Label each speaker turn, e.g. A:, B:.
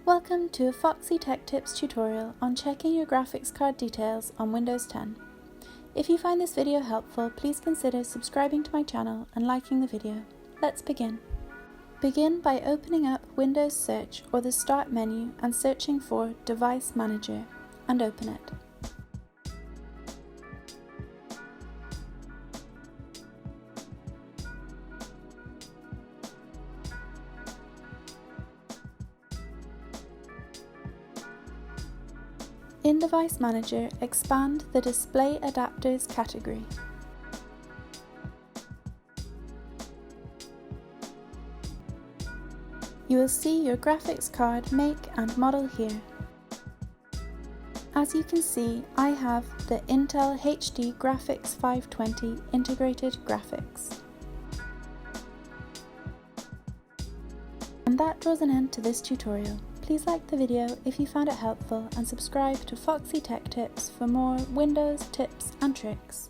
A: Welcome to a Foxy Tech Tips tutorial on checking your graphics card details on Windows 10. If you find this video helpful, please consider subscribing to my channel and liking the video. Let's begin. Begin by opening up Windows Search or the Start menu and searching for Device Manager, and open it. In Device Manager, expand the Display Adapters category. You will see your graphics card make and model here. As you can see, I have the Intel HD Graphics 520 Integrated Graphics. And that draws an end to this tutorial. Please like the video if you found it helpful and subscribe to Foxy Tech Tips for more Windows tips and tricks.